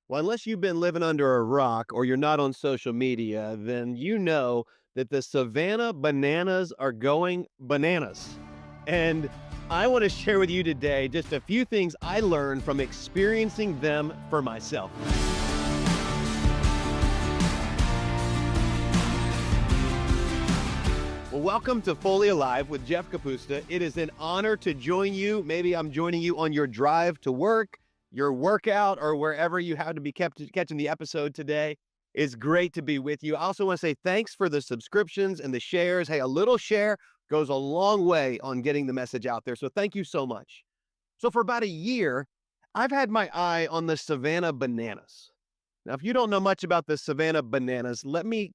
Well, unless you've been living under a rock or you're not on social media, then you know that the Savannah Bananas are going bananas. And I want to share with you today just a few things I learned from experiencing them for myself. Well, welcome to Fully Alive with Jeff Kapusta. It is an honor to join you. Maybe I'm joining you on your drive to work, your workout, or wherever you have to be catching the episode today. It's great to be with you. I also want to say thanks for the subscriptions and the shares. Hey, a little share goes a long way on getting the message out there. So thank you so much. So for about a year, I've had my eye on the Savannah Bananas. Now, if you don't know much about the Savannah Bananas, let me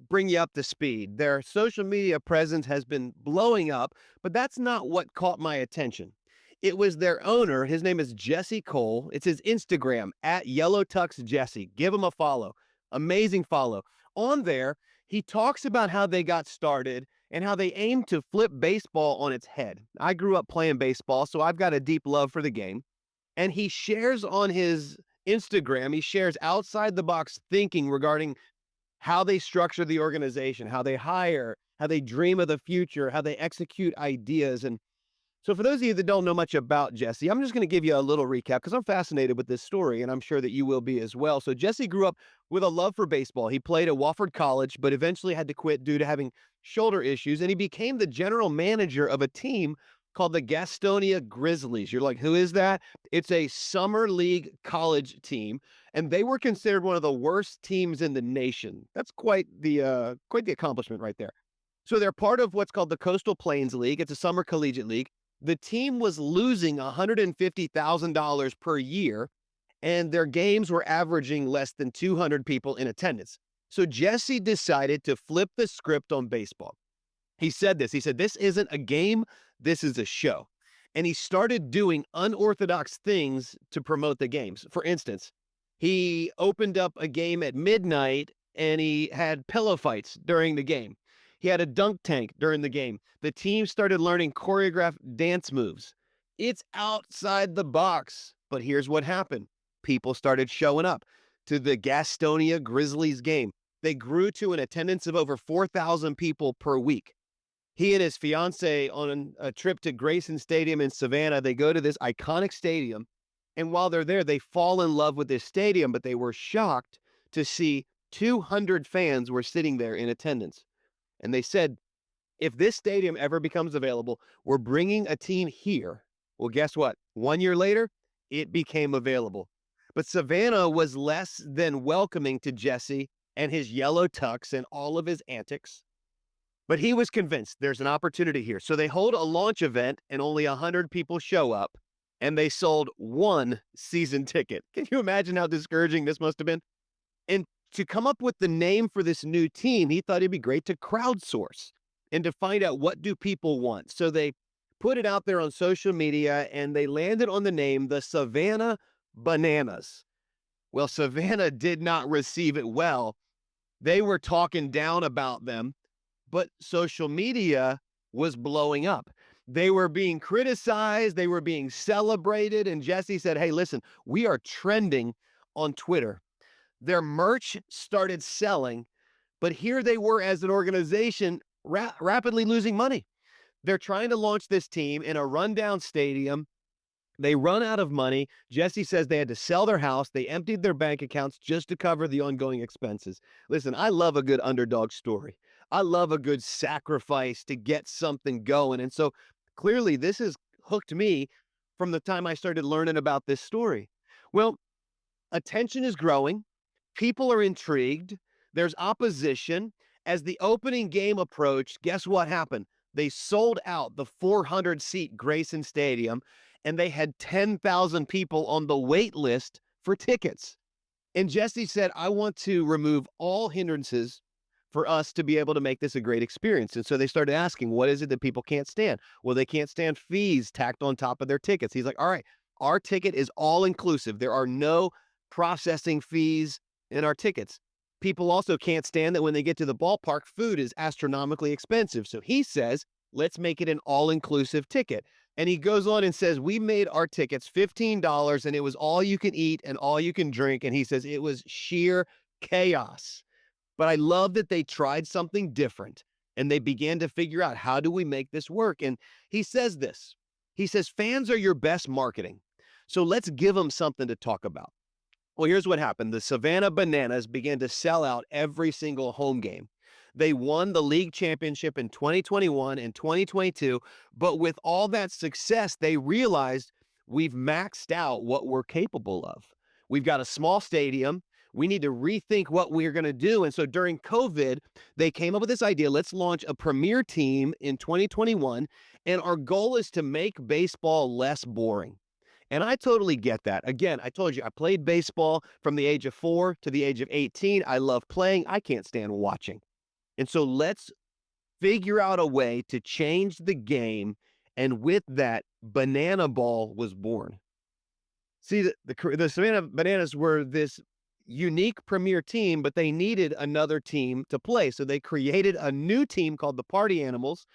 bring you up to speed. Their social media presence has been blowing up, but that's not what caught my attention. It was their owner. His name is Jesse Cole. It's his Instagram at Yellow Tux Jesse. Give him a follow. Amazing follow. On there, he talks about how they got started and how they aim to flip baseball on its head. I grew up playing baseball, so I've got a deep love for the game. And he shares on his Instagram, he shares outside the box thinking regarding how they structure the organization, how they hire, how they dream of the future, how they execute ideas. And so for those of you that don't know much about Jesse, I'm just going to give you a little recap because I'm fascinated with this story and I'm sure that you will be as well. So Jesse grew up with a love for baseball. He played at Wofford College, but eventually had to quit due to having shoulder issues. And he became the general manager of a team called the Gastonia Grizzlies. You're like, who is that? It's a summer league college team, and they were considered one of the worst teams in the nation. That's quite the accomplishment right there. So they're part of what's called the Coastal Plains League. It's a summer collegiate league. The team was losing $150,000 per year, and their games were averaging less than 200 people in attendance. So Jesse decided to flip the script on baseball. He said this. He said, "This isn't a game. This is a show." And he started doing unorthodox things to promote the games. For instance, he opened up a game at midnight and he had pillow fights during the game. He had a dunk tank during the game. The team started learning choreographed dance moves. It's outside the box. But here's what happened. People started showing up to the Gastonia Grizzlies game. They grew to an attendance of over 4,000 people per week. He and his fiance on a trip to Grayson Stadium in Savannah, they go to this iconic stadium. And while they're there, they fall in love with this stadium, but they were shocked to see 200 fans were sitting there in attendance. And they said, if this stadium ever becomes available, we're bringing a team here. Well, guess what? 1 year later, it became available. But Savannah was less than welcoming to Jesse and his yellow tux and all of his antics. But he was convinced there's an opportunity here. So they hold a launch event and only 100 people show up, and they sold one season ticket. Can you imagine how discouraging this must have been? And to come up with the name for this new team, he thought it'd be great to crowdsource and to find out what do people want. So they put it out there on social media and they landed on the name, the Savannah Bananas. Well, Savannah did not receive it well. They were talking down about them, but social media was blowing up. They were being criticized. They were being celebrated. And Jesse said, hey, listen, we are trending on Twitter. Their merch started selling, but here they were as an organization rapidly losing money. They're trying to launch this team in a rundown stadium. They run out of money. Jesse says they had to sell their house. They emptied their bank accounts just to cover the ongoing expenses. Listen, I love a good underdog story. I love a good sacrifice to get something going. And so clearly this has hooked me from the time I started learning about this story. Well, attention is growing. People are intrigued. There's opposition. As the opening game approached, guess what happened? They sold out the 400-seat Grayson Stadium, and they had 10,000 people on the wait list for tickets. And Jesse said, I want to remove all hindrances for us to be able to make this a great experience. And so they started asking, what is it that people can't stand? Well, they can't stand fees tacked on top of their tickets. He's like, all right, our ticket is all inclusive. There are no processing fees in our tickets. People also can't stand that when they get to the ballpark, food is astronomically expensive. So he says, let's make it an all-inclusive ticket. And he goes on and says, we made our tickets $15 and it was all you can eat and all you can drink. And he says it was sheer chaos. But I love that they tried something different and they began to figure out, how do we make this work? And he says this. He says, fans are your best marketing. So let's give them something to talk about. Well, here's what happened. The Savannah Bananas began to sell out every single home game. They won the league championship in 2021 and 2022. But with all that success, they realized we've maxed out what we're capable of. We've got a small stadium. We need to rethink what we're going to do. And so during COVID, they came up with this idea. Let's launch a premier team in 2021. And our goal is to make baseball less boring. And I totally get that. Again, I told you, I played baseball from the age of 4 to the age of 18. I love playing. I can't stand watching. And so let's figure out a way to change the game. And with that, Banana Ball was born. See, the Savannah Bananas were this unique premier team, but they needed another team to play. So they created a new team called the Party Animals.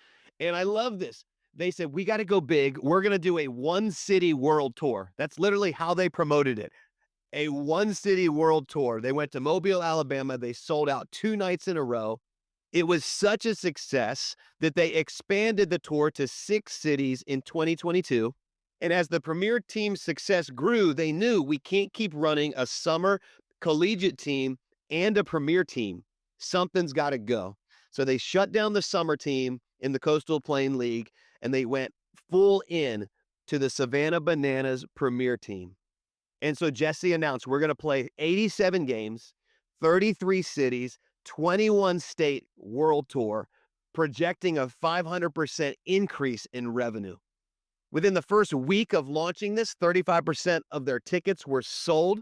And I love this. They said, we got to go big. We're going to do a one city world tour. That's literally how they promoted it. A one city world tour. They went to Mobile, Alabama. They sold out 2 nights in a row. It was such a success that they expanded the tour to 6 cities in 2022. And as the premier team's success grew, they knew we can't keep running a summer collegiate team and a premier team. Something's got to go. So they shut down the summer team in the Coastal Plain League, and they went full in to the Savannah Bananas premier team. And so Jesse announced, we're going to play 87 games, 33 cities, 21 state world tour, projecting a 500% increase in revenue. Within the first week of launching this, 35% of their tickets were sold.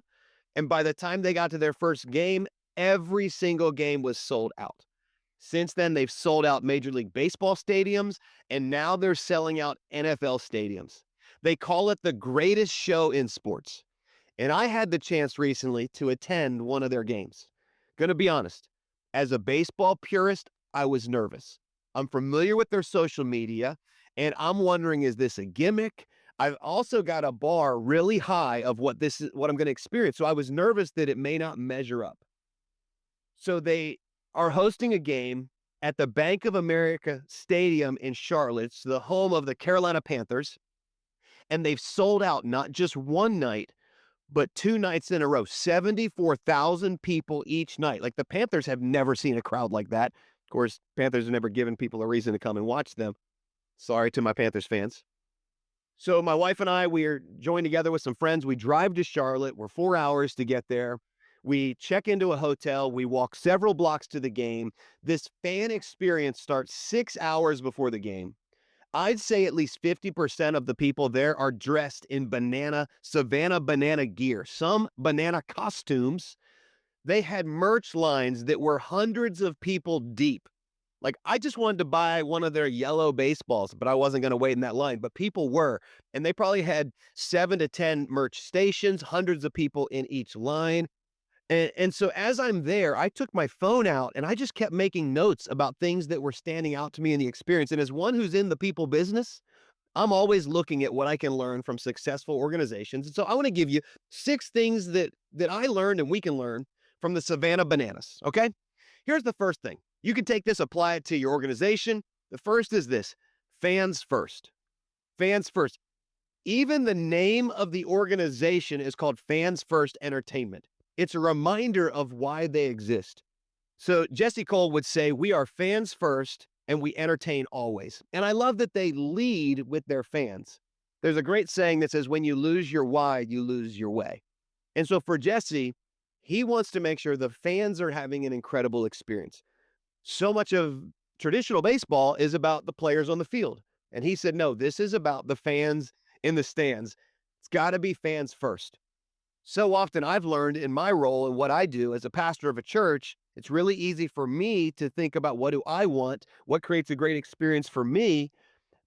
And by the time they got to their first game, every single game was sold out. Since then, they've sold out Major League Baseball stadiums, and now they're selling out NFL stadiums. They call it the greatest show in sports. And I had the chance recently to attend one of their games. Gonna be honest, as a baseball purist, I was nervous. I'm familiar with their social media, and I'm wondering, is this a gimmick? I've also got a bar really high of what I'm going to experience. So I was nervous that it may not measure up. So they are hosting a game at the Bank of America Stadium in Charlotte. It's the home of the Carolina Panthers. And they've sold out not just one night, but 2 nights in a row, 74,000 people each night. Like, the Panthers have never seen a crowd like that. Of course, Panthers have never given people a reason to come and watch them. Sorry to my Panthers fans. So my wife and I, we are joined together with some friends. We drive to Charlotte. We're 4 hours to get there. We check into a hotel. We walk several blocks to the game. This fan experience starts 6 hours before the game. I'd say at least 50% of the people there are dressed in Savannah banana gear, some banana costumes. They had merch lines that were hundreds of people deep. Like, I just wanted to buy one of their yellow baseballs, but I wasn't going to wait in that line. But people were, and they probably had 7 to 10 merch stations, hundreds of people in each line. And so as I'm there, I took my phone out and I just kept making notes about things that were standing out to me in the experience. And as one who's in the people business, I'm always looking at what I can learn from successful organizations. And so I want to give you 6 things that I learned and we can learn from the Savannah Bananas. Okay. Here's the first thing. You can take this, apply it to your organization. The first is this: fans first. Fans first. Even the name of the organization is called Fans First Entertainment. It's a reminder of why they exist. So Jesse Cole would say, we are fans first and we entertain always. And I love that they lead with their fans. There's a great saying that says, when you lose your why, you lose your way. And so for Jesse, he wants to make sure the fans are having an incredible experience. So much of traditional baseball is about the players on the field. And he said, no, this is about the fans in the stands. It's got to be fans first. So often I've learned in my role and what I do as a pastor of a church, it's really easy for me to think about, what do I want? What creates a great experience for me?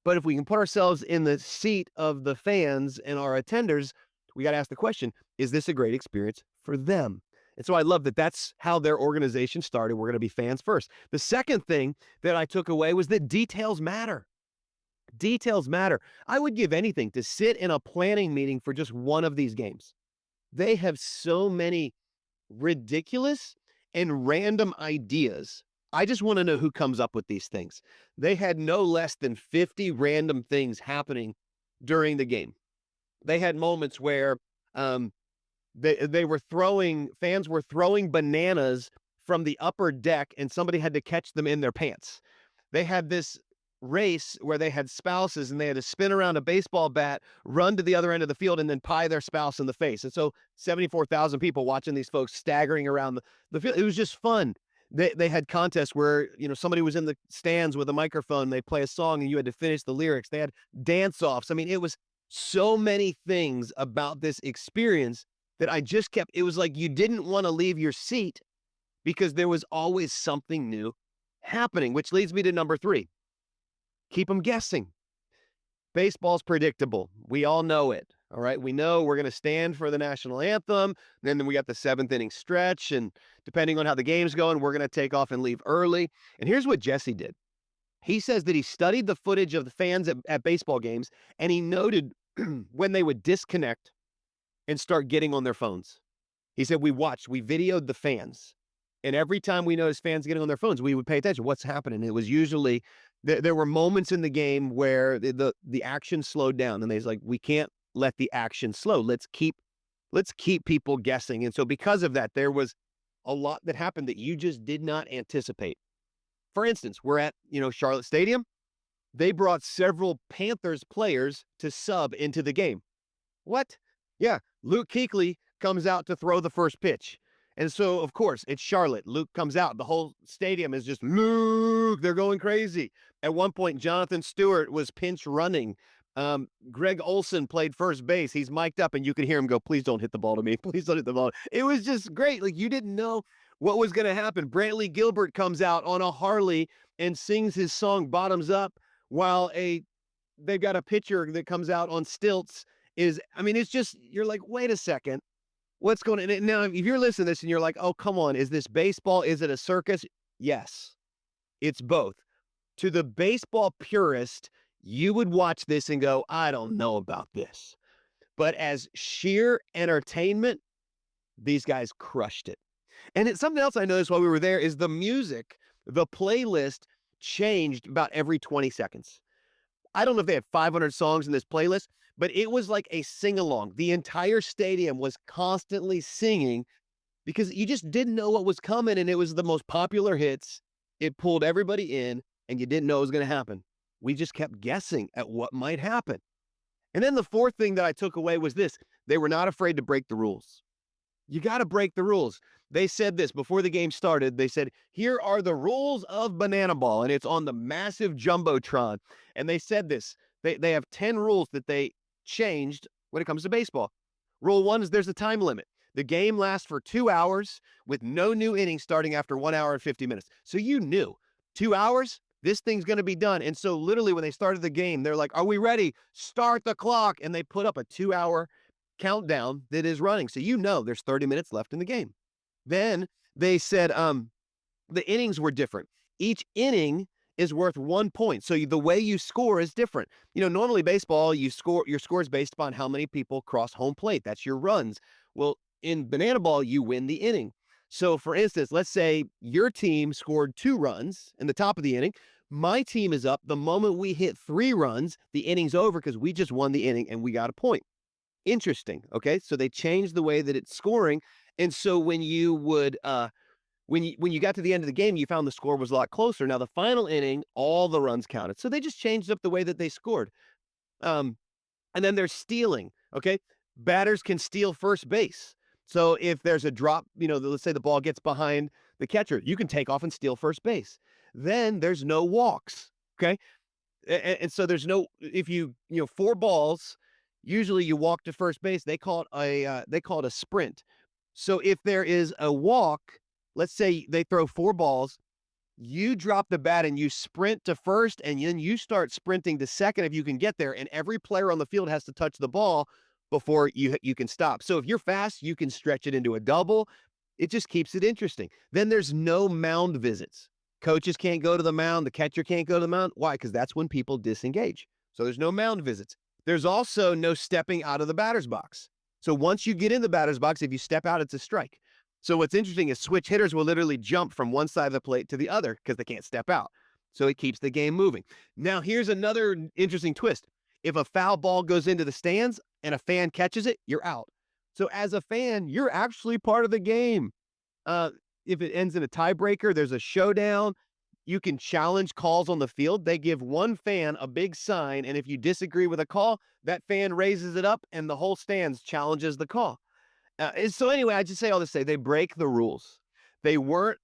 But if we can put ourselves in the seat of the fans and our attenders, we got to ask the question, is this a great experience for them? And so I love that that's how their organization started. We're going to be fans first. The second thing that I took away was that details matter. Details matter. I would give anything to sit in a planning meeting for just one of these games. They have so many ridiculous and random ideas. I just want to know who comes up with these things. They had no less than 50 random things happening during the game. They had moments where um, they were throwing fans were throwing bananas from the upper deck, and somebody had to catch them in their pants. They had this race where they had spouses and they had to spin around a baseball bat, run to the other end of the field, and then pie their spouse in the face. And so 74,000 people watching these folks staggering around the field. It was just fun. They had contests where, somebody was in the stands with a microphone, they play a song and you had to finish the lyrics. They had dance offs. I mean, it was so many things about this experience that I just kept, it was like you didn't want to leave your seat because there was always something new happening, which leads me to number 3. Keep them guessing. Baseball's predictable. We all know it. All right. We know we're going to stand for the national anthem. Then we got the 7th inning stretch. And depending on how the game's going, we're going to take off and leave early. And here's what Jesse did. He says that he studied the footage of the fans at baseball games, and he noted when they would disconnect and start getting on their phones. He said, we videoed the fans. And every time we noticed fans getting on their phones, we would pay attention. What's happening? It was usually, there were moments in the game where the action slowed down. And they's like, we can't let the action slow. Let's keep people guessing. And so because of that, there was a lot that happened that you just did not anticipate. For instance, we're at, Charlotte Stadium. They brought several Panthers players to sub into the game. What? Yeah, Luke Kuechly comes out to throw the first pitch. And so, of course, it's Charlotte. Luke comes out. The whole stadium is just, Luke, they're going crazy. At one point, Jonathan Stewart was pinch running. Greg Olson played first base. He's mic'd up, and you can hear him go, please don't hit the ball to me. Please don't hit the ball. It was just great. Like, you didn't know what was going to happen. Brantley Gilbert comes out on a Harley and sings his song Bottoms Up while they've got a pitcher that comes out on stilts. It's just, you're like, wait a second. What's going on? Now, if you're listening to this and you're like, oh, come on, is this baseball? Is it a circus? Yes, it's both. To the baseball purist, you would watch this and go, I don't know about this. But as sheer entertainment, these guys crushed it. And it's something else I noticed while we were there is the music, the playlist changed about every 20 seconds. I don't know if they had 500 songs in this playlist, but it was like a sing-along. The entire stadium was constantly singing because you just didn't know what was coming, and it was the most popular hits. It pulled everybody in, and you didn't know it was going to happen. We just kept guessing at what might happen. And then the 4th thing that I took away was this. They were not afraid to break the rules. You got to break the rules. They said this before the game started. They said, here are the rules of banana ball, and it's on the massive Jumbotron. And they said this. They have 10 rules that they changed when it comes to baseball. Rule 1 is there's a time limit. The game lasts for 2 hours with no new innings starting after 1 hour and 50 minutes. So you knew 2 hours, this thing's going to be done. And so literally when they started the game, they're like, are we ready? Start the clock. And they put up a 2-hour countdown that is running. So there's 30 minutes left in the game. Then they said the innings were different. Each inning is worth 1 point. So the way you score is different. Normally baseball, your score is based upon how many people cross home plate. That's your runs. Well, in banana ball, you win the inning. So for instance, let's say your team scored 2 runs in the top of the inning. My team is up. The moment we hit 3 runs, the inning's over because we just won the inning and we got a point. Interesting. Okay. So they changed the way that it's scoring. And so when you would, when you got to the end of the game, you found the score was a lot closer. Now the final inning, all the runs counted. So they just changed up the way that they scored. And then there's stealing. Okay. Batters can steal first base. So if there's a drop, let's say the ball gets behind the catcher, you can take off and steal first base. Then there's no walks. Okay. And so there's no, if 4 balls, usually you walk to first base. They call it a sprint. So if there is a walk, let's say they throw 4 balls, you drop the bat and you sprint to first, and then you start sprinting to second if you can get there. And every player on the field has to touch the ball before you can stop. So if you're fast, you can stretch it into a double. It just keeps it interesting. Then there's no mound visits. Coaches can't go to the mound. The catcher can't go to the mound. Why? Because that's when people disengage. So there's no mound visits. There's also no stepping out of the batter's box. So once you get in the batter's box, if you step out, it's a strike. So what's interesting is switch hitters will literally jump from one side of the plate to the other because they can't step out. So it keeps the game moving. Now, here's another interesting twist. If a foul ball goes into the stands and a fan catches it, you're out. So as a fan, you're actually part of the game. Uh, if it ends in a tiebreaker, there's a showdown. You can challenge calls on the field. They give one fan a big sign, and if you disagree with a call, that fan raises it up, and the whole stands challenges the call. So anyway, I just say all to say they break the rules. They weren't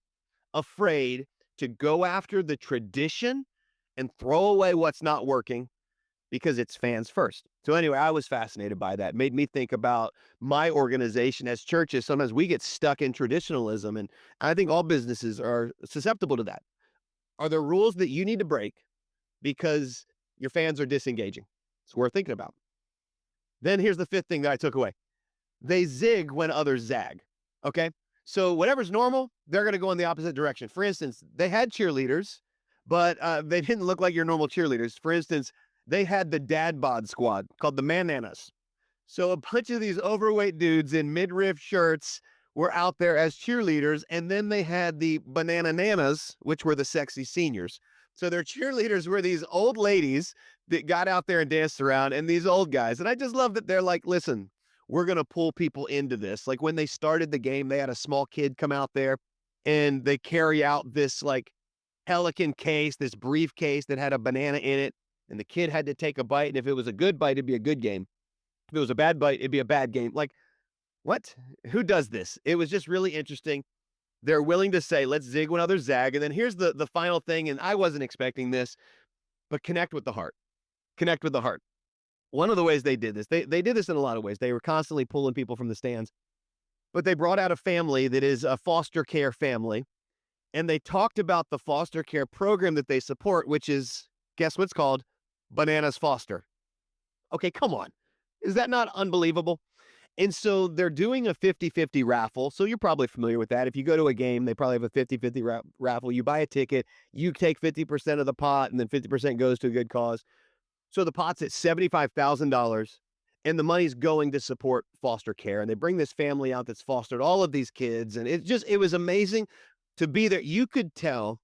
afraid to go after the tradition and throw away what's not working because it's fans first. So anyway, I was fascinated by that. It made me think about my organization as churches. Sometimes we get stuck in traditionalism, and I think all businesses are susceptible to that. Are there rules that you need to break because your fans are disengaging? It's worth thinking about. Then here's the fifth thing that I took away. They zig when others zag. Okay. So whatever's normal, they're going to go in the opposite direction. For instance, they had cheerleaders, but they didn't look like your normal cheerleaders. For instance, they had the dad bod squad called the Bananas. So a bunch of these overweight dudes in midriff shirts were out there as cheerleaders. And then they had the Banana Nanas, which were the sexy seniors. So their cheerleaders were these old ladies that got out there and danced around, and these old guys. And I just love that they're like, listen, we're going to pull people into this. Like when they started the game, they had a small kid come out there and they carry out this like Pelican case, this briefcase that had a banana in it. And the kid had to take a bite. And if it was a good bite, it'd be a good game. If it was a bad bite, it'd be a bad game. Like, what? Who does this? It was just really interesting. They're willing to say, let's zig when others zag. And then here's the final thing. And I wasn't expecting this, but connect with the heart. Connect with the heart. One of the ways they did this, they did this in a lot of ways. They were constantly pulling people from the stands, but they brought out a family that is a foster care family. And they talked about the foster care program that they support, which is, guess what's called? Bananas Foster. Okay, come on. Is that not unbelievable? And so they're doing a 50-50 raffle. So you're probably familiar with that. If you go to a game, they probably have a 50-50 raffle. You buy a ticket, you take 50% of the pot, and then 50% goes to a good cause. So the pot's at $75,000, and the money's going to support foster care. And they bring this family out that's fostered all of these kids. And it was amazing to be there. You could tell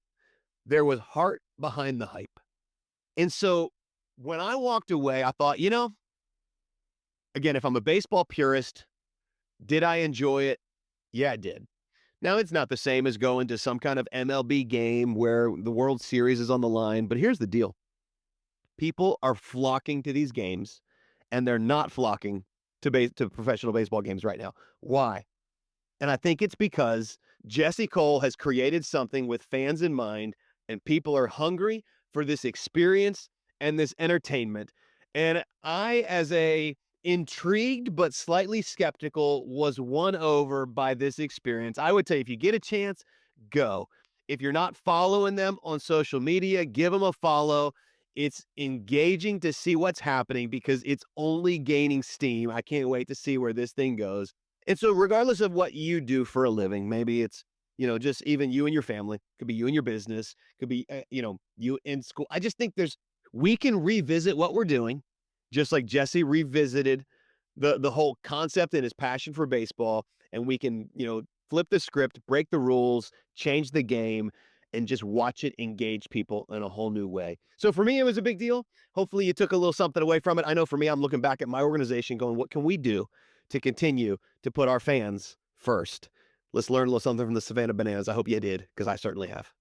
there was heart behind the hype. And so when I walked away, I thought, again, if I'm a baseball purist, did I enjoy it? Yeah, I did. Now, it's not the same as going to some kind of MLB game where the World Series is on the line. But here's the deal. People are flocking to these games, and they're not flocking to professional baseball games right now. Why? And I think it's because Jesse Cole has created something with fans in mind, and people are hungry for this experience and this entertainment. And I, as a intrigued but slightly skeptical, was won over by this experience. I would tell you, if you get a chance, go. If you're not following them on social media, give them a follow. It's engaging to see what's happening because it's only gaining steam. I can't wait to see where this thing goes. And so regardless of what you do for a living, maybe it's, just even you and your family, could be you and your business, could be, you in school. I just think we can revisit what we're doing, just like Jesse revisited the whole concept and his passion for baseball. And we can, flip the script, break the rules, change the game, and just watch it engage people in a whole new way. So for me, it was a big deal. Hopefully you took a little something away from it. I know for me, I'm looking back at my organization going, what can we do to continue to put our fans first? Let's learn a little something from the Savannah Bananas. I hope you did, because I certainly have.